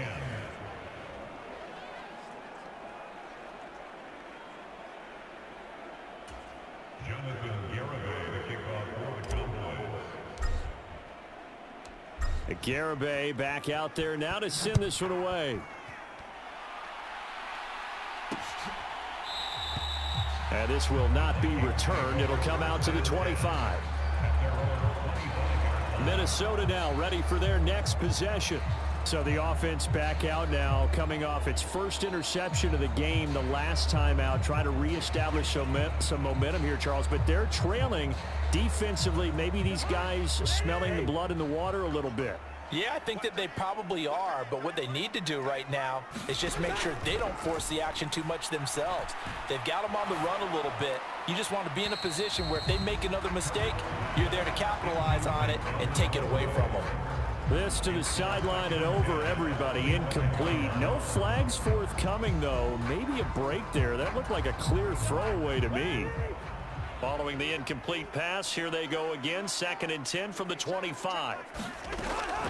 Garibay back out there now to send this one away. And this will not be returned. It'll come out to the 25. Minnesota now ready for their next possession. So the offense back out now, coming off its first interception of the game the last time out, trying to reestablish some momentum here, Charles. But they're trailing defensively. Maybe these guys smelling the blood in the water a little bit. Yeah, I think that they probably are, but what they need to do right now is just make sure they don't force the action too much themselves. They've got them on the run a little bit. You just want to be in a position where if they make another mistake, you're there to capitalize on it and take it away from them. This to the sideline and over everybody. Incomplete. No flags forthcoming, though. Maybe a break there. That looked like a clear throwaway to me. Following the incomplete pass, here they go again. 2nd and 10 from the 25.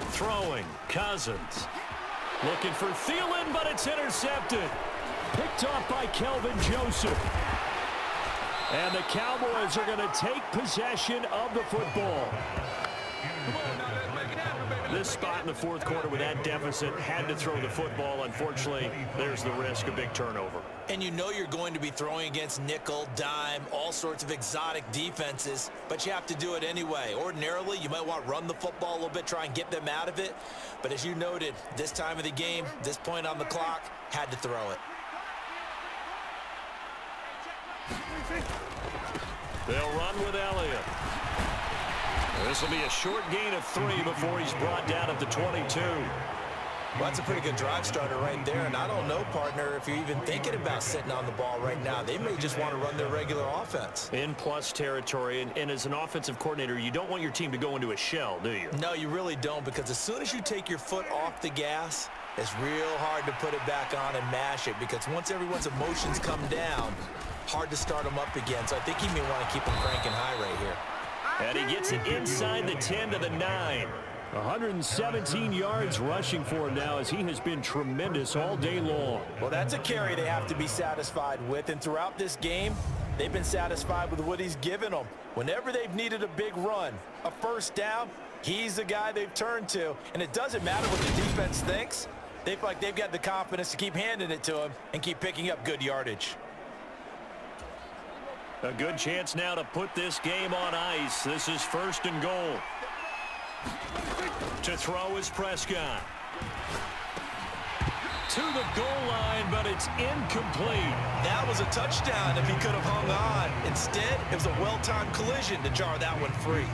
Throwing. Cousins. Looking for Thielen, but it's intercepted. Picked off by Kelvin Joseph. And the Cowboys are going to take possession of the football. This spot in the fourth quarter with that deficit, had to throw the football. Unfortunately, there's the risk of big turnover. And you know you're going to be throwing against nickel, dime, all sorts of exotic defenses, but you have to do it anyway. Ordinarily, you might want to run the football a little bit, try and get them out of it. But as you noted, this time of the game, this point on the clock, had to throw it. They'll run with Elliott. This will be a short gain of 3 before he's brought down at the 22. Well, that's a pretty good drive starter right there, and I don't know, partner, if you're even thinking about sitting on the ball right now. They may just want to run their regular offense. In plus territory, and as an offensive coordinator, you don't want your team to go into a shell, do you? No, you really don't, because as soon as you take your foot off the gas, it's real hard to put it back on and mash it, because once everyone's emotions come down, hard to start them up again. So I think he may want to keep them cranking high right here. And he gets it inside the 10 to the 9. 117 yards rushing for him now, as he has been tremendous all day long. Well, that's a carry they have to be satisfied with. And throughout this game, they've been satisfied with what he's given them. Whenever they've needed a big run, a first down, he's the guy they've turned to. And it doesn't matter what the defense thinks. They feel like they've got the confidence to keep handing it to him and keep picking up good yardage. A good chance now to put this game on ice. This is 1st and goal. To throw is Prescott. To the goal line, but it's incomplete. That was a touchdown if he could have hung on. Instead, it was a well-timed collision to jar that one free.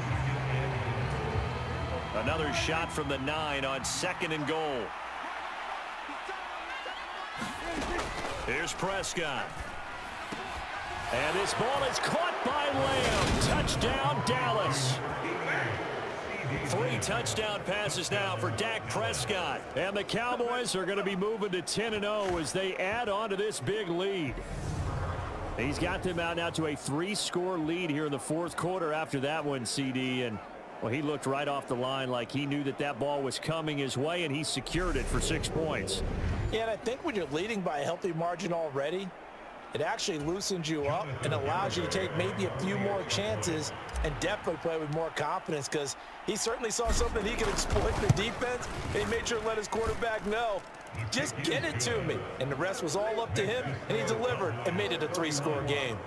Another shot from the 9 on 2nd and goal. Here's Prescott. And this ball is caught by Lamb. Touchdown, Dallas. 3 touchdown passes now for Dak Prescott. And the Cowboys are going to be moving to 10-0 as they add on to this big lead. He's got them out now to a 3-score lead here in the fourth quarter after that one, CD. And, well, he looked right off the line like he knew that that ball was coming his way, and he secured it for 6 points. Yeah, and I think when you're leading by a healthy margin already, it actually loosens you up and allows you to take maybe a few more chances and definitely play with more confidence, because he certainly saw something he could exploit the defense, and he made sure to let his quarterback know, just get it to me. And the rest was all up to him, and he delivered and made it a 3-score game.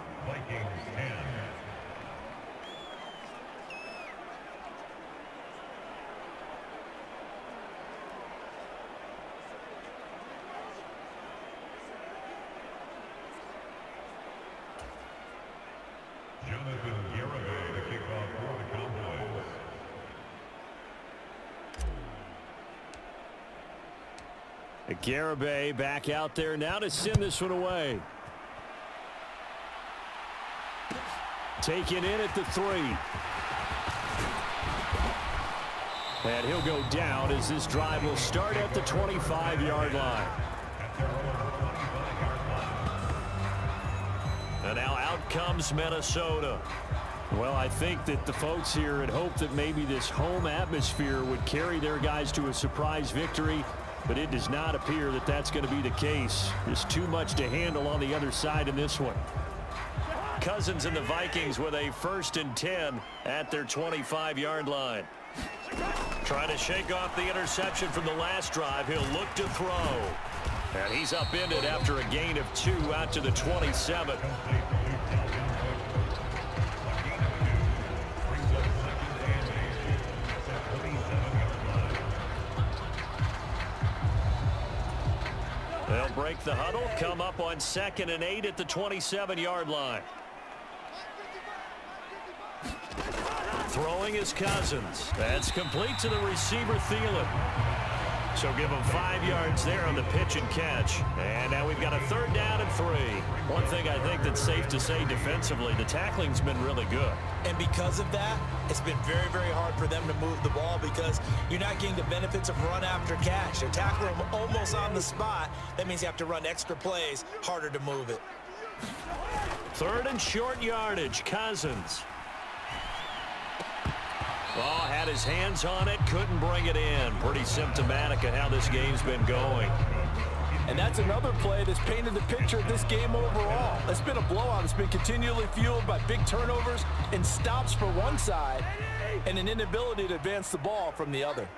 Garibay back out there now to send this one away. Taken in at the 3. And he'll go down as this drive will start at the 25-yard line. And now out comes Minnesota. Well, I think that the folks here had hoped that maybe this home atmosphere would carry their guys to a surprise victory, but it does not appear that that's going to be the case. There's too much to handle on the other side in this one. Cousins and the Vikings with a 1st and 10 at their 25-yard line. Trying to shake off the interception from the last drive. He'll look to throw. And he's upended after a gain of 2 out to the 27. They'll break the huddle, come up on 2nd and 8 at the 27-yard line. Throwing is Cousins. That's complete to the receiver, Thielen. So give him 5 yards there on the pitch and catch. And now we've got a 3rd down and 3. One thing I think that's safe to say defensively, the tackling's been really good. And because of that, it's been very, very hard for them to move the ball because you're not getting the benefits of run after catch. They're tackling them almost on the spot. That means you have to run extra plays, harder to move it. 3rd and short yardage, Cousins. Oh, had his hands on it, couldn't bring it in. Pretty symptomatic of how this game's been going. And that's another play that's painted the picture of this game overall. It's been a blowout. It's been continually fueled by big turnovers and stops for one side and an inability to advance the ball from the other.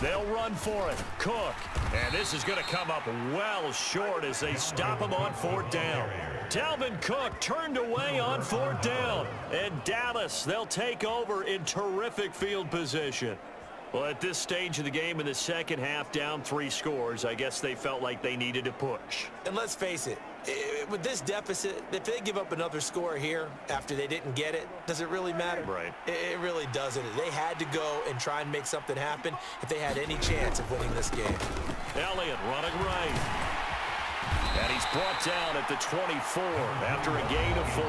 They'll run for it. Cook. And this is going to come up well short as they stop him on 4th down. Dalvin Cook turned away on 4th down. And Dallas, they'll take over in terrific field position. Well, at this stage of the game in the second half, down 3 scores, I guess they felt like they needed to push. And let's face it, with this deficit, if they give up another score here after they didn't get it, does it really matter? Right. It really doesn't. They had to go and try and make something happen if they had any chance of winning this game. Elliott running right. And he's brought down at the 24 after a gain of 4.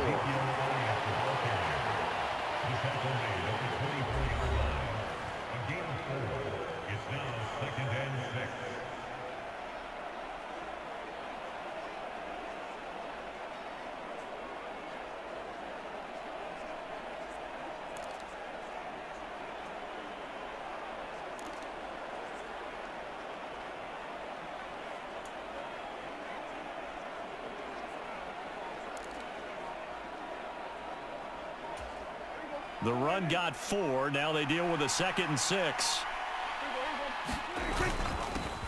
The run got 4. Now they deal with a 2nd and 6.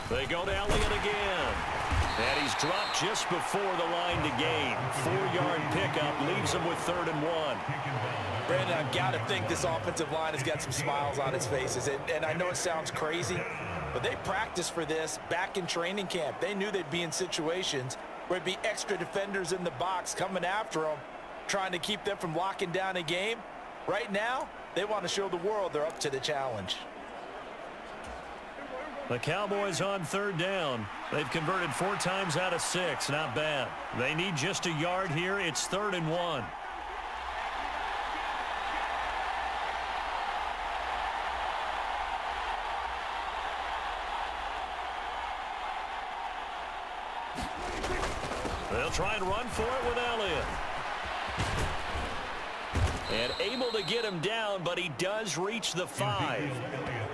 They go to Elliott again. And he's dropped just before the line to gain. 4-yard pickup leaves him with 3rd and 1. Brandon, I've got to think this offensive line has got some smiles on its faces. And I know it sounds crazy, but they practiced for this back in training camp. They knew they'd be in situations where it'd be extra defenders in the box coming after them, trying to keep them from locking down a game. Right now, they want to show the world they're up to the challenge. The Cowboys on 3rd down. They've converted 4 times out of 6. Not bad. They need just a yard here. It's 3rd and 1. They'll try and run for it with Elliott. And able to get him down, but he does reach the 5.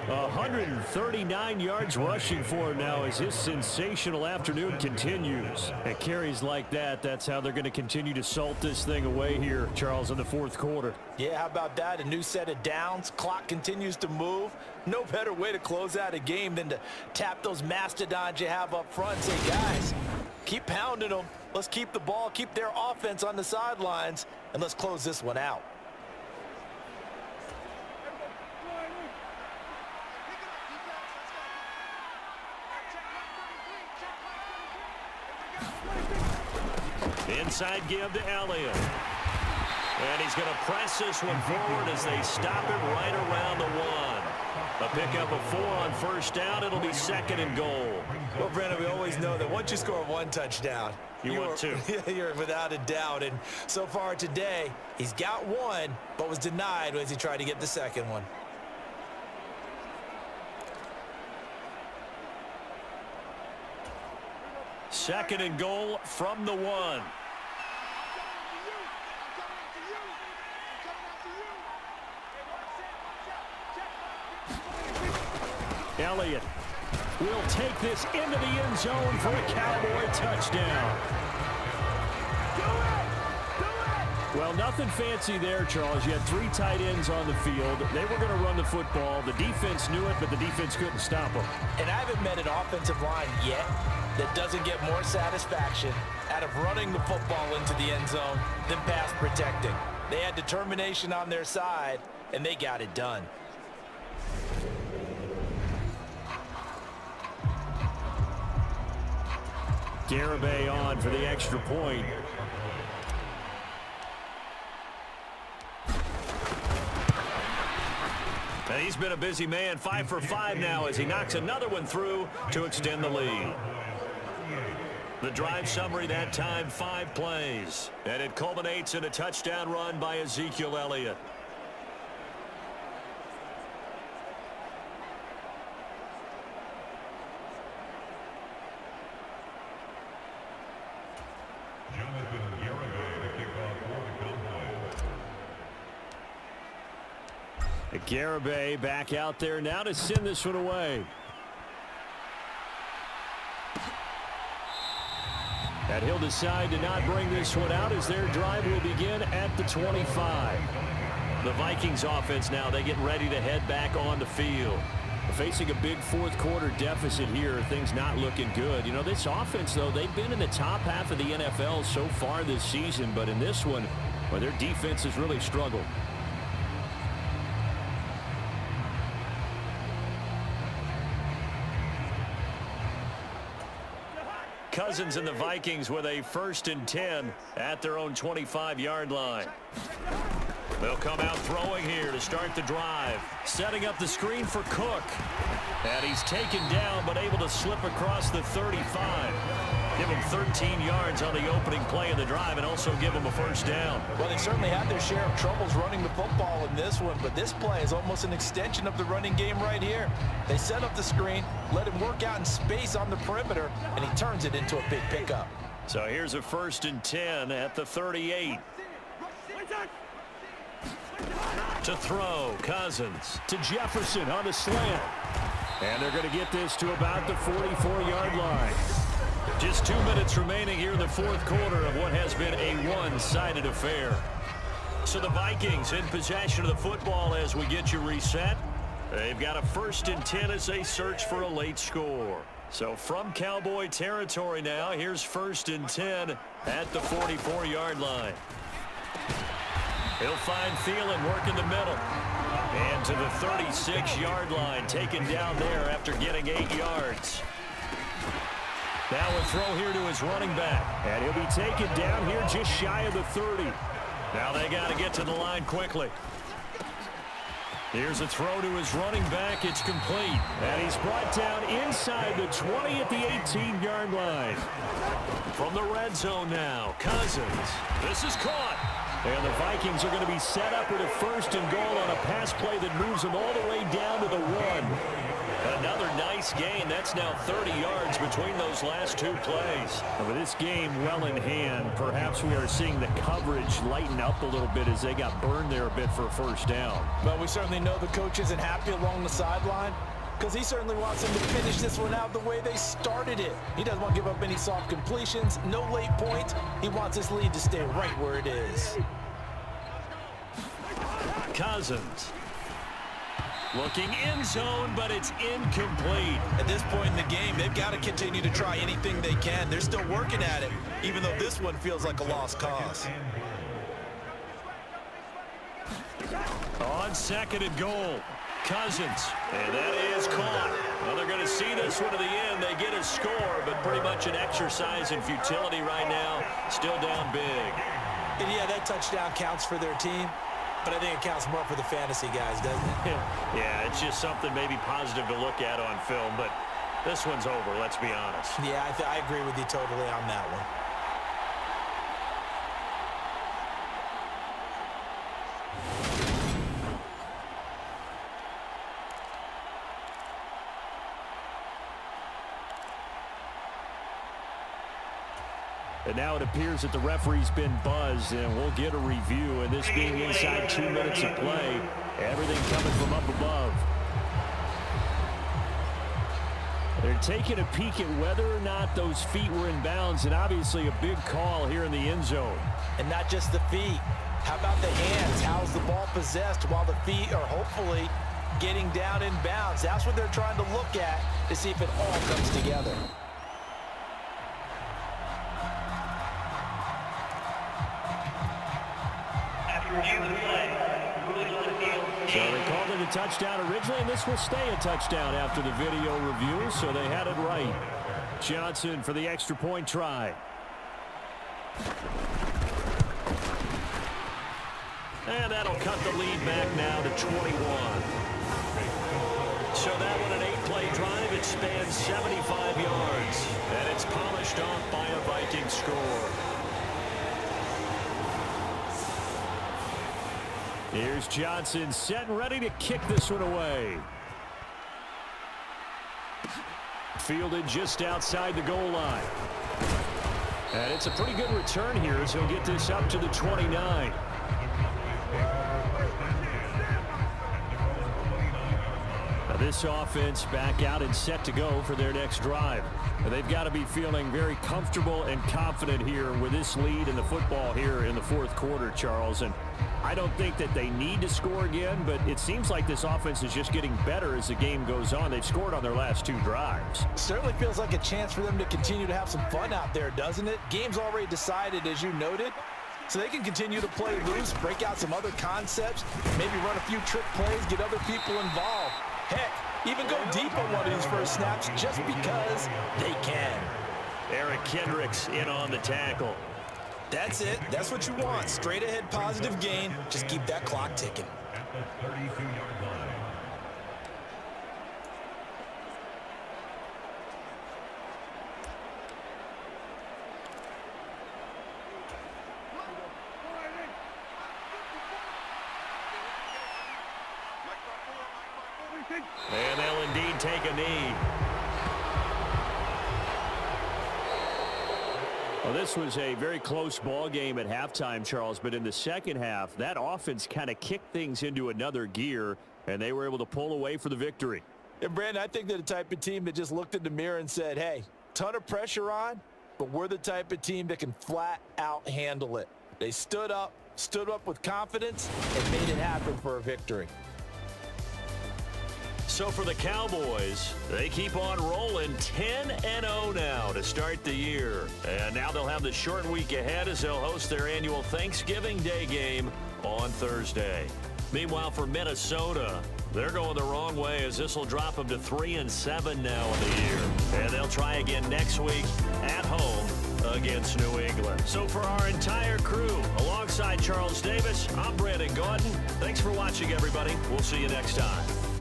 139 yards rushing for him now as his sensational afternoon continues. At carries like that, that's how they're going to continue to salt this thing away here, Charles, in the 4th quarter. Yeah, how about that? A new set of downs. Clock continues to move. No better way to close out a game than to tap those mastodons you have up front and say, guys, keep pounding them. Let's keep the ball, keep their offense on the sidelines, and let's close this one out. Inside give to Elliott. And he's going to press this one forward as they stop it right around the 1. A pickup of 4 on first down. It'll be 2nd and goal. Well, Brandon, we always know that once you score 1 touchdown, you want 2. You're without a doubt. And so far today, he's got 1, but was denied as he tried to get the 2nd one. Second and goal from the 1. Elliott will take this into the end zone for a Cowboy touchdown. Well, nothing fancy there, Charles. You had 3 tight ends on the field. They were going to run the football. The defense knew it, but the defense couldn't stop them. And I haven't met an offensive line yet that doesn't get more satisfaction out of running the football into the end zone than pass protecting. They had determination on their side, and they got it done. Garibay on for the extra point. He's been a busy man, 5 for 5 now as he knocks another one through to extend the lead. The drive summary that time, 5 plays. And it culminates in a touchdown run by Ezekiel Elliott. Garibay back out there now to send this one away. And he'll decide to not bring this one out as their drive will begin at the 25. The Vikings offense now, they get ready to head back on the field. Facing a big fourth quarter deficit here, things not looking good. You know, this offense, though, they've been in the top half of the NFL so far this season, but in this one, well, their defense has really struggled. Cousins and the Vikings with a 1st and 10 at their own 25-yard line. They'll come out throwing here to start the drive. Setting up the screen for Cook. And he's taken down but able to slip across the 35. Give him 13 yards on the opening play of the drive and also give him a 1st down. Well, they certainly had their share of troubles running the football in this one, but this play is almost an extension of the running game right here. They set up the screen, let him work out in space on the perimeter, and he turns it into a big pickup. So here's a 1st and 10 at the 38. To throw, Cousins. To Jefferson on the slant. And they're going to get this to about the 44-yard line. Just 2 minutes remaining here in the fourth quarter of what has been a one-sided affair. So the Vikings in possession of the football as we get you reset. They've got a 1st and 10 as they search for a late score. So from Cowboy territory now, here's 1st and 10 at the 44-yard line. He'll find Thielen working the middle. And to the 36-yard line, taken down there after getting 8 yards. Now a throw here to his running back. And he'll be taken down here just shy of the 30. Now they got to get to the line quickly. Here's a throw to his running back. It's complete. And he's brought down inside the 20 at the 18-yard line. From the red zone now, Cousins. This is caught. And the Vikings are going to be set up with a 1st and goal on a pass play that moves them all the way down to the 1. Another nice gain. That's now 30 yards between those last 2 plays. And with this game well in hand, perhaps we are seeing the coverage lighten up a little bit as they got burned there a bit for a 1st down. But we certainly know the coach isn't happy along the sideline because he certainly wants them to finish this one out the way they started it. He doesn't want to give up any soft completions, no late points. He wants this lead to stay right where it is. Cousins. Looking in zone, but it's incomplete. At this point in the game, they've got to continue to try anything they can. They're still working at it, even though this one feels like a lost cause. On 2nd and goal, Cousins. And that is caught. Well, they're going to see this one to the end. They get a score, but pretty much an exercise in futility right now. Still down big. And yeah, that touchdown counts for their team, but I think it counts more for the fantasy guys, doesn't it? Yeah, it's just something maybe positive to look at on film, but this one's over, let's be honest. Yeah, I agree with you totally on that one. And now it appears that the referee's been buzzed, and we'll get a review. And this being inside 2 minutes of play, everything coming from up above. They're taking a peek at whether or not those feet were in bounds, and obviously a big call here in the end zone. And not just the feet. How about the hands? How's the ball possessed while the feet are hopefully getting down in bounds? That's what they're trying to look at to see if it all comes together. So they called it a touchdown originally, and this will stay a touchdown after the video review, so they had it right. Johnson for the extra point try. And that'll cut the lead back now to 21. So that one, an 8-play drive. It spans 75 yards. And it's polished off by a Viking score. Here's Johnson set and ready to kick this one away. Fielded just outside the goal line. And it's a pretty good return here as he'll get this up to the 29. Now this offense back out and set to go for their next drive. They've got to be feeling very comfortable and confident here with this lead in the football here in the fourth quarter, Charles. And I don't think that they need to score again, but it seems like this offense is just getting better as the game goes on. They've scored on their last 2 drives. Certainly feels like a chance for them to continue to have some fun out there, doesn't it? Game's already decided, as you noted, so they can continue to play loose, break out some other concepts, maybe run a few trick plays, get other people involved. Heck, even go deep on one of these first snaps just because they can. Eric Kendricks in on the tackle. That's it. That's what you want. Straight ahead positive gain. Just keep that clock ticking. At the 32-yard line. And they'll indeed take a knee. Well, this was a very close ball game at halftime, Charles, but in the second half, that offense kind of kicked things into another gear, and they were able to pull away for the victory. And, Brandon, I think they're the type of team that just looked in the mirror and said, hey, ton of pressure on, but we're the type of team that can flat out handle it. They stood up with confidence, and made it happen for a victory. So for the Cowboys, they keep on rolling 10-0 now to start the year. And now they'll have the short week ahead as they'll host their annual Thanksgiving Day game on Thursday. Meanwhile, for Minnesota, they're going the wrong way as this will drop them to 3-7 now in the year. And they'll try again next week at home against New England. So for our entire crew, alongside Charles Davis, I'm Brandon Gaudin. Thanks for watching, everybody. We'll see you next time.